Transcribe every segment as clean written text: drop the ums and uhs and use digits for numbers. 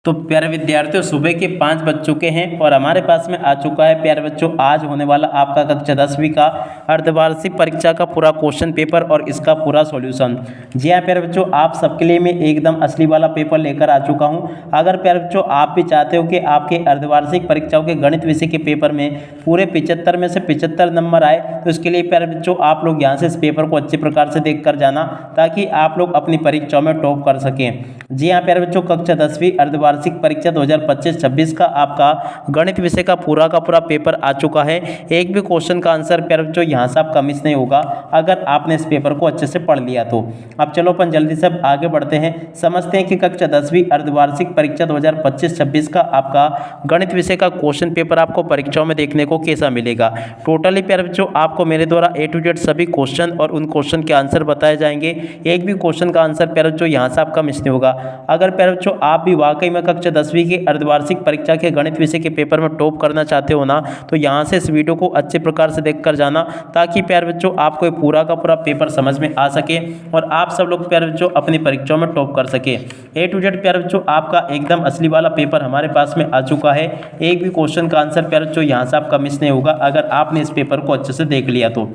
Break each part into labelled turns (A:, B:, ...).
A: तो प्यारे विद्यार्थियों, सुबह के 5 बज चुके हैं और हमारे पास में आ चुका है प्यारे बच्चों आज होने वाला आपका कक्षा 10वीं का अर्धवार्षिक परीक्षा का पूरा क्वेश्चन पेपर और इसका पूरा सॉल्यूशन। जी हाँ प्यारे बच्चों, आप सबके लिए मैं एकदम असली वाला पेपर लेकर आ चुका हूँ। अगर प्यारे बच्चों आप भी चाहते हो कि आपके अर्धवार्षिक परीक्षाओं के गणित विषय के पेपर में पूरे 75 में से 75 नंबर आए, तो इसके लिए प्यारे बच्चों आप लोग यहाँ से इस पेपर को अच्छे प्रकार से देख कर जाना, ताकि आप लोग अपनी परीक्षाओं में टॉप कर सकें। जी हाँ प्यारे बच्चों, कक्षा 10वीं अर्धवार्षिक परीक्षा 2025-26 का आपका गणित विषय का पूरा पेपर आ चुका है। एक भी क्वेश्चन का आंसर प्यारे बच्चों यहाँ से आपका मिस नहीं होगा अगर आपने इस पेपर को अच्छे से पढ़ लिया तो। अब चलो अपन जल्दी से आगे बढ़ते हैं, समझते हैं कि कक्षा 10वीं अर्धवार्षिक परीक्षा 2025-26 का आपका गणित विषय का क्वेश्चन पेपर आपको परीक्षाओं में देखने को कैसा मिलेगा। टोटली प्यारे बच्चों आपको मेरे द्वारा A to Z सभी क्वेश्चन और उन क्वेश्चन के आंसर बताए जाएंगे। एक भी क्वेश्चन का आंसर प्यारे बच्चों यहाँ से आपका मिस नहीं होगा। अगर प्यारे बच्चों आप भी वाकई में कक्षा 10वीं के अर्धवार्षिक परीक्षा के गणित विषय के पेपर में टॉप करना चाहते हो ना, तो यहाँ से इस वीडियो को अच्छे प्रकार से देखकर जाना, ताकि प्यारे बच्चों आपको पूरा का पूरा पेपर समझ में आ सके और आप सब लोग प्यारे बच्चों अपनी परीक्षाओं में टॉप कर सके। A to Z प्यारे बच्चों आपका एकदम असली वाला पेपर हमारे पास में आ चुका है। एक भी क्वेश्चन का आंसर प्यारे बच्चों यहाँ से आपका मिस नहीं होगा अगर आपने इस पेपर को अच्छे से देख लिया तो।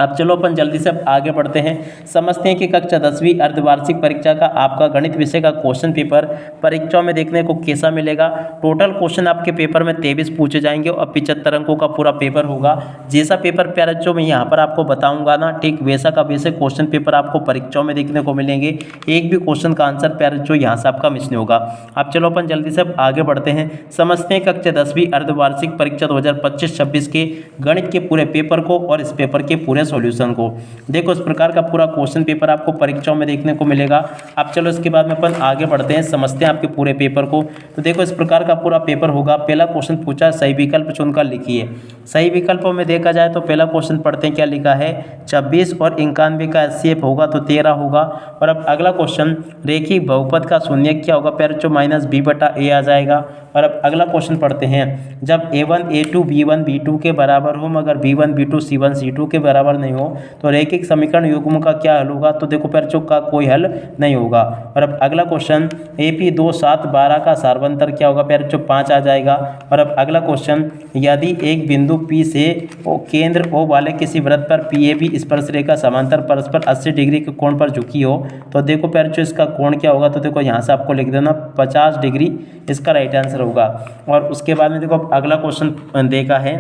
A: अब चलो अपन जल्दी से आगे बढ़ते हैं, समझते हैं कि कक्षा 10वीं अर्धवार्षिक परीक्षा का आपका गणित विषय का क्वेश्चन पेपर परीक्षाओं में देखने को कैसा मिलेगा। टोटल क्वेश्चन आपके पेपर में 23 पूछे जाएंगे और 75 अंकों का पूरा पेपर होगा। जैसा पेपर प्यारे बच्चों मैं यहाँ पर आपको बताऊंगा ना, ठीक वैसा का वैसे क्वेश्चन पेपर आपको परीक्षाओं में देखने को मिलेंगे। एक भी क्वेश्चन का आंसर प्यारे बच्चों यहाँ से आपका मिस नहीं होगा। अब चलो अपन जल्दी से आगे बढ़ते हैं, समझते हैं कक्षा 10वीं अर्धवार्षिक परीक्षा 2025-26 के गणित के पूरे पेपर को और इस पेपर के पूरे सॉल्यूशन को। देखो इस प्रकार का पूरा क्वेश्चन पेपर आपको परीक्षाओं में देखने को मिलेगा। अब चलो इसके बाद में अपन आगे बढ़ते हैं, समझते हैं आपके पूरे पेपर को। तो देखो इस प्रकार का पूरा पेपर होगा। पहला क्वेश्चन पूछा, सही विकल्प चुनकर लिखिए। सही विकल्पों में देखा जाए तो पहला क्वेश्चन पढ़ते हैं, क्या लिखा है 26 और 91 का HCF होगा तो 13 होगा। और अब अगला क्वेश्चन, रेखिक बहुपद का शून्य क्या होगा प्यारे बच्चों, -b/a आ जाएगा। और अब अगला क्वेश्चन पढ़ते हैं, जब a1 a2 b1 b2 के बराबर हो मगर b1 b2 c1 c2 के बराबर नहीं हो तो रैखिक समीकरण युग्म का क्या हल होगा। तो देखो प्यारे बच्चों का कोई हल नहीं होगा। और अब अगला क्वेश्चन, AP 2 7 12 का सार्वंतर क्या होगा प्यारे बच्चों, 5 आ जाएगा। और अब अगला क्वेश्चन, यदि एक बिंदु P से केंद्र O वाले किसी वृत्त पर PAB स्पर्श रेखा समांतर परस्पर 80 डिग्री के कोण पर झुकी हो तो देखो प्यारे बच्चों इसका कोण क्या होगा। तो देखो यहाँ से आपको लिख देना 50 डिग्री इसका राइट आंसर होगा। और उसके बाद में देखो अगला क्वेश्चन देखा है,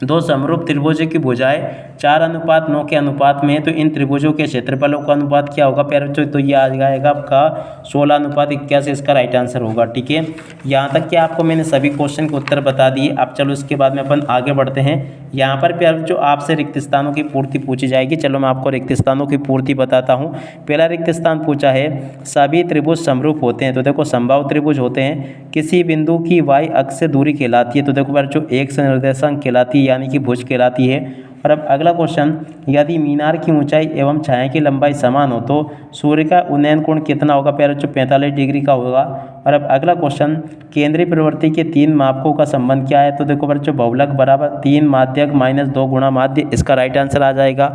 A: दो समरूप त्रिभुजों की भुजाएं 4:9 के अनुपात में है तो इन त्रिभुजों के क्षेत्रफलों का अनुपात क्या होगा प्यारे बच्चों। तो ये आ जाएगा आपका 16:81 इसका राइट आंसर होगा। ठीक है, यहाँ तक कि आपको मैंने सभी क्वेश्चन के उत्तर बता दिए। अब चलो इसके बाद में अपन आगे बढ़ते हैं। यहाँ पर प्यारे बच्चों आपसे रिक्त स्थानों की पूर्ति पूछी जाएगी। चलो मैं आपको रिक्त स्थानों की पूर्ति बताता हूँ। पहला रिक्त स्थान पूछा है, सभी त्रिभुज समरूप होते हैं। तो देखो समबाहु त्रिभुज होते हैं, किसी बिंदु की y अक्ष से दूरी कहलाती है। तो देखो प्यारे बच्चों एक निर्देशांक कहलाती है, यानी कि भुज कहलाती है। और अब अगला क्वेश्चन, यदि मीनार की ऊंचाई एवं छाया की लंबाई समान हो तो सूर्य का उन्नयन कोण कितना होगा प्यारे बच्चों, 45 डिग्री का होगा। और अब अगला क्वेश्चन, केंद्रीय प्रवृत्ति के 3 मापकों का संबंध क्या है। तो देखो बच्चों बहुलक बराबर 3 माध्यक -2 गुणा माध्य, इसका राइट आंसर आ जाएगा।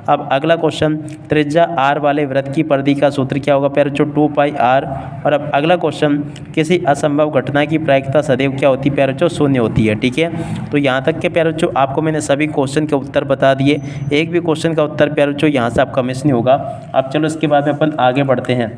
A: अब अगला क्वेश्चन, त्रिज्या r वाले वृत्त की परिधि का सूत्र क्या होगा प्यारे बच्चों, 2πr। और अब अगला क्वेश्चन, किसी असंभव घटना की प्रायिकता सदैव क्या होती है प्यारे बच्चों, 0 होती है। ठीक है, तो यहाँ तक के प्यारे बच्चों आपको मैंने सभी क्वेश्चन के उत्तर बता दिए। एक भी क्वेश्चन का उत्तर प्यारे बच्चों यहाँ से आपका मिस नहीं होगा। अब चलो इसके बाद में अपन आगे बढ़ते हैं।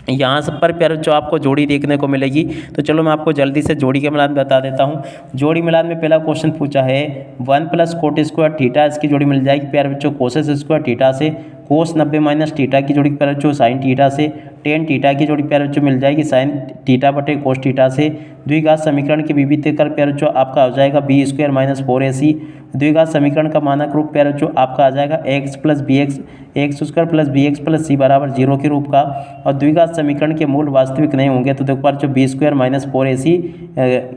A: यहाँ से पर प्यारे बच्चों आपको जोड़ी देखने को मिलेगी। तो चलो मैं आपको जल्दी से जोड़ी के मिलान बता देता हूँ। जोड़ी मिलान में पहला क्वेश्चन पूछा है 1 + cot स्क्वायर थीटा, इसकी जोड़ी मिल जाएगी प्यारे बच्चों कोसेस स्क्वायर थीटा से। कोस 90 - थीटा की जोड़ी प्यारे बच्चों साइन थीटा से। टेन थीटा की जोड़ी प्यारे बच्चों मिल जाएगी साइन थीटा बटे कोस थीटा से। द्विघात समीकरण के विविधीकरण कर प्यारे बच्चों आपका हो जाएगा b² - 4ac। द्विघात समीकरण का मानक रूप प्यारे बच्चों आपका आ जाएगा x + bx x² + bx + c = 0 के रूप का। और द्विघात समीकरण के मूल वास्तविक नहीं होंगे तो देखो बच्चों b² - 4ac,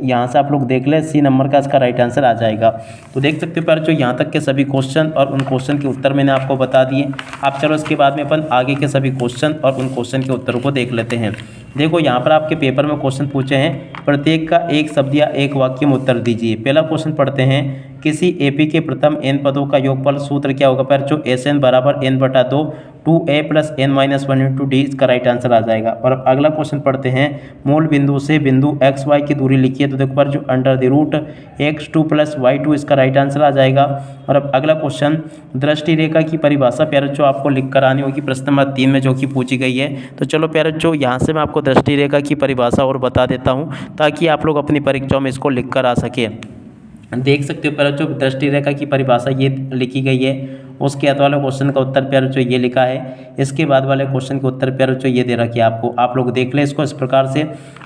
A: यहाँ से आप लोग देख लें C नंबर का इसका राइट आंसर आ जाएगा। तो देख सकते हो प्यारे बच्चों यहाँ तक के सभी क्वेश्चन और उन क्वेश्चन के उत्तर मैंने आपको बता दिए। अब चलो इसके बाद में अपन आगे के सभी क्वेश्चन और उन क्वेश्चन के उत्तरों को देख लेते हैं। देखो यहाँ पर आपके पेपर में क्वेश्चन पूछे हैं, प्रत्येक का एक शब्द या एक वाक्य में उत्तर दीजिए। पहला क्वेश्चन पढ़ते हैं, किसी एपी के प्रथम n पदों का योगफल सूत्र क्या होगा? पर जो एस एन बराबर n/2 2a + n-1 × d इसका राइट आंसर आ जाएगा। और अब अगला क्वेश्चन पढ़ते हैं, मूल बिंदु से बिंदु एक्स वाई की दूरी लिखिए। तो देखो पर जो √x2 + y2 इसका राइट आंसर आ जाएगा। और अब अगला क्वेश्चन, दृष्टि रेखा की परिभाषा प्यारे बच्चों आपको लिख कर आनी होगी प्रश्न नंबर 3 में जो कि पूछी गई है। तो चलो प्यारे बच्चों यहाँ से मैं आपको दृष्टि रेखा की परिभाषा और बता देता हूँ ताकि आप लोग अपनी परीक्षाओं में इसको लिख कर आ सके। देख सकते हो प्यारे बच्चों दृष्टि रेखा की परिभाषा ये लिखी गई है। उसके बाद वाले क्वेश्चन का उत्तर प्यारे बच्चों ये लिखा है। इसके बाद वाले क्वेश्चन के उत्तर प्यारे बच्चों ये दे रखी है आपको, आप लोग देख लें इसको इस प्रकार से।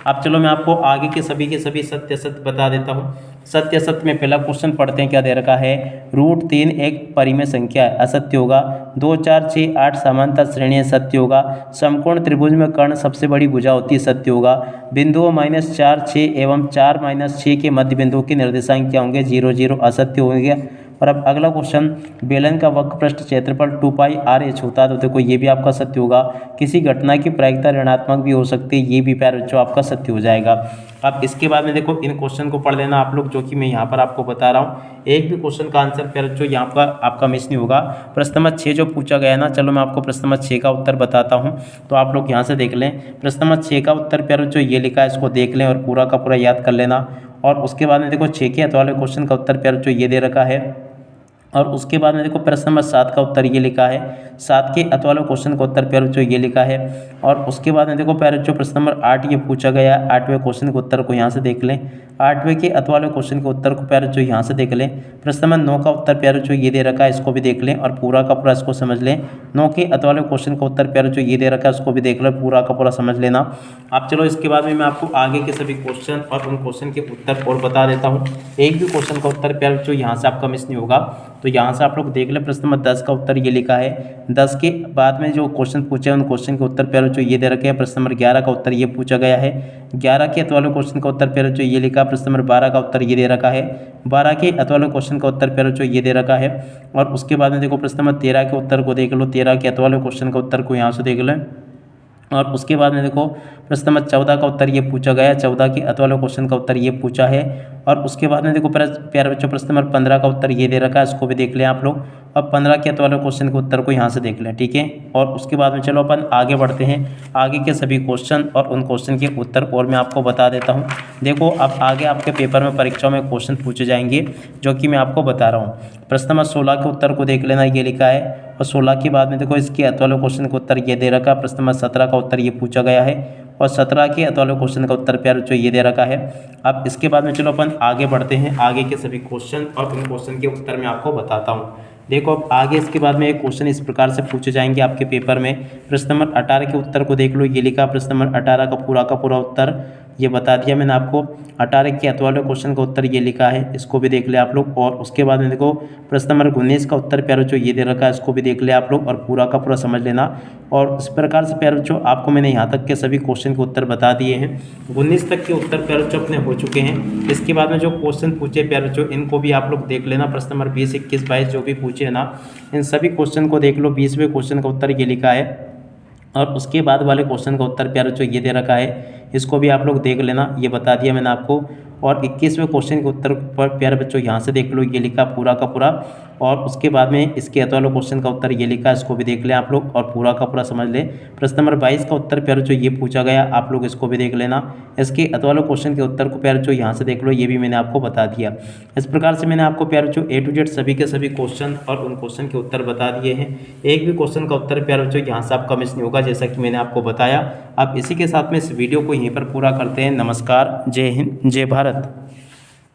A: अब चलो मैं आपको आगे के सभी सत्य असत्य बता देता हूँ। सत्य असत्य में पहला क्वेश्चन पढ़ते हैं, क्या दे रखा है? √3 एक परिमेय संख्या है, असत्य होगा। 2, 4, 6, 8 समांतर श्रेणी सत्य होगा। समकोण त्रिभुज में कर्ण सबसे बड़ी भुजा होती है, सत्य होगा। बिंदुओं -4, 6 एवं 4, -6 के मध्य बिंदुओं के निर्देशांक क्या होंगे? 0, 0 असत्य होंगे। और अब अगला क्वेश्चन, बेलन का वक्र पृष्ठ क्षेत्रफल 2πr/h होता है। तो देखो ये भी आपका सत्य होगा। किसी घटना की प्रायिकता ऋणात्मक भी हो सकती है, ये भी प्यारे बच्चों आपका सत्य हो जाएगा। अब इसके बाद में देखो इन क्वेश्चन को पढ़ लेना आप लोग, जो कि मैं यहाँ पर आपको बता रहा हूँ। एक भी क्वेश्चन का आंसर प्यारे बच्चों यहाँ पर आपका मिस नहीं होगा। प्रश्न नंबर 6 जो पूछा गया ना, चलो मैं आपको प्रश्न नंबर 6 का उत्तर बताता हूँ, तो आप लोग यहाँ से देख लें। प्रश्न नंबर 6 का उत्तर प्यारे बच्चों ये लिखा है, इसको देख लें और पूरा का पूरा याद कर लेना। और उसके बाद में देखो 6 के वाले क्वेश्चन का उत्तर प्यारे बच्चों ये दे रखा है। और उसके बाद में देखो प्रश्न नंबर 7 का उत्तर ये लिखा है। 7 के वाले क्वेश्चन का उत्तर प्यारे बच्चों ये लिखा है। और उसके बाद में देखो प्यारे बच्चों प्रश्न नंबर 8 ये पूछा गया है। 8वें क्वेश्चन के उत्तर को यहाँ से देख लें। 8वें के वाले क्वेश्चन के उत्तर को प्यारे बच्चों यहाँ से देख लें। प्रश्न नंबर 9 का उत्तर प्यारे बच्चों ये दे रखा है, इसको भी देख लें और पूरा का पूरा इसको समझ लें। 9 के वाले क्वेश्चन का उत्तर प्यारे बच्चों ये दे रखा है, उसको भी देख लें, पूरा का पूरा समझ लेना। अब चलो इसके बाद में मैं आपको आगे के सभी क्वेश्चन और उन क्वेश्चन के उत्तर और बता देता हूँ। एक भी क्वेश्चन का उत्तर प्यारे बच्चों यहाँ से आपका मिस नहीं होगा। तो यहाँ से आप लोग देख लें। प्रश्न नंबर 10 का उत्तर ये लिखा है। 10 के बाद में जो क्वेश्चन पूछे हैं उन क्वेश्चन के उत्तर प्यारे बच्चों ये दे रखे हैं। प्रश्न नंबर 11 का उत्तर ये पूछा गया है। 11 के वाले क्वेश्चन का उत्तर प्यारे बच्चों ये लिखा। प्रश्न नंबर 12 का उत्तर ये दे रखा है। 12 के वाले क्वेश्चन का उत्तर प्यारे बच्चों ये दे रखा है। और उसके बाद में देखो प्रश्न नंबर 13 के उत्तर को देख लो। 13 के वाले क्वेश्चन का उत्तर को यहाँ से देख लें। और उसके बाद में देखो प्रश्न नंबर 14 का उत्तर ये पूछा गया है। 14 के वाले क्वेश्चन का उत्तर ये पूछा है। और उसके बाद में देखो प्यारे बच्चों प्रश्न नंबर 15 का उत्तर ये दे रखा है, इसको भी देख लें आप लोग। अब 15 के वाले क्वेश्चन के उत्तर को यहाँ से देख लें, ठीक है। और उसके बाद में चलो अपन आगे बढ़ते हैं। आगे के सभी क्वेश्चन और उन क्वेश्चन के उत्तर और मैं आपको बता देता हूँ। देखो अब आगे आपके पेपर में परीक्षाओं में क्वेश्चन पूछे जाएंगे, जो कि मैं आपको बता रहा हूँ। प्रश्न नंबर 16 के उत्तर को देख लेना, ये लिखा है। और 16 के बाद में देखो इसके वाले क्वेश्चन का उत्तर ये दे रखा है। प्रश्न नंबर 17 का उत्तर ये पूछा गया है। और 17 के वाले क्वेश्चन का उत्तर प्यारे बच्चों ये दे रखा है। अब इसके बाद में चलो अपन आगे बढ़ते हैं। आगे के सभी क्वेश्चन और उन क्वेश्चन के उत्तर मैं आपको बताता हूँ। देखो अब आगे इसके बाद में एक क्वेश्चन इस प्रकार से पूछे जाएंगे आपके पेपर में। प्रश्न नंबर 18 के उत्तर को देख लो, ये लिखा। प्रश्न नंबर 18 का पूरा उत्तर ये बता दिया मैंने आपको। 18 के वाले क्वेश्चन का उत्तर ये लिखा है, इसको भी देख ले आप लोग। और उसके बाद में देखो प्रश्न नंबर 19 का उत्तर प्यारे बच्चों ये दे रखा है, इसको भी देख ले आप लोग और पूरा का पूरा समझ लेना। और इस प्रकार से प्यारे बच्चों आपको मैंने यहाँ तक के सभी क्वेश्चन के उत्तर बता दिए हैं। 19 तक के उत्तर प्यारे बच्चों अपने हो चुके हैं। इसके बाद में जो क्वेश्चन पूछे प्यारे बच्चों इनको भी आप लोग देख लेना। प्रश्न नंबर 20, 21, 22 जो भी पूछे है ना, इन सभी क्वेश्चन को देख लो। 20वें क्वेश्चन का उत्तर ये लिखा है। और उसके बाद वाले क्वेश्चन का उत्तर प्यारे बच्चों ये दे रखा है, इसको भी आप लोग देख लेना, ये बता दिया मैंने आपको। और 21वें क्वेश्चन के उत्तर पर प्यारे बच्चों यहाँ से देख लो, ये लिखा पूरा का पूरा। और उसके बाद में इसके वाले क्वेश्चन का उत्तर ये लिखा, इसको भी देख लें आप लोग और पूरा का पूरा समझ लें। प्रश्न नंबर 22 का उत्तर प्यारे बच्चों ये पूछा गया, आप लोग इसको भी देख लेना। इसके वाले क्वेश्चन के उत्तर को प्यारे बच्चों यहाँ से देख लो, ये भी मैंने आपको बता दिया। इस प्रकार से मैंने आपको प्यारे बच्चों A to Z सभी के सभी क्वेश्चन और उन क्वेश्चन के उत्तर बता दिए हैं। एक भी क्वेश्चन का उत्तर प्यारे बच्चों यहाँ से आपका मिस नहीं होगा, जैसा कि मैंने आपको बताया। अब इसी के साथ में इस वीडियो को यहीं पर पूरा करते हैं। नमस्कार, जय हिंद, जय भारत।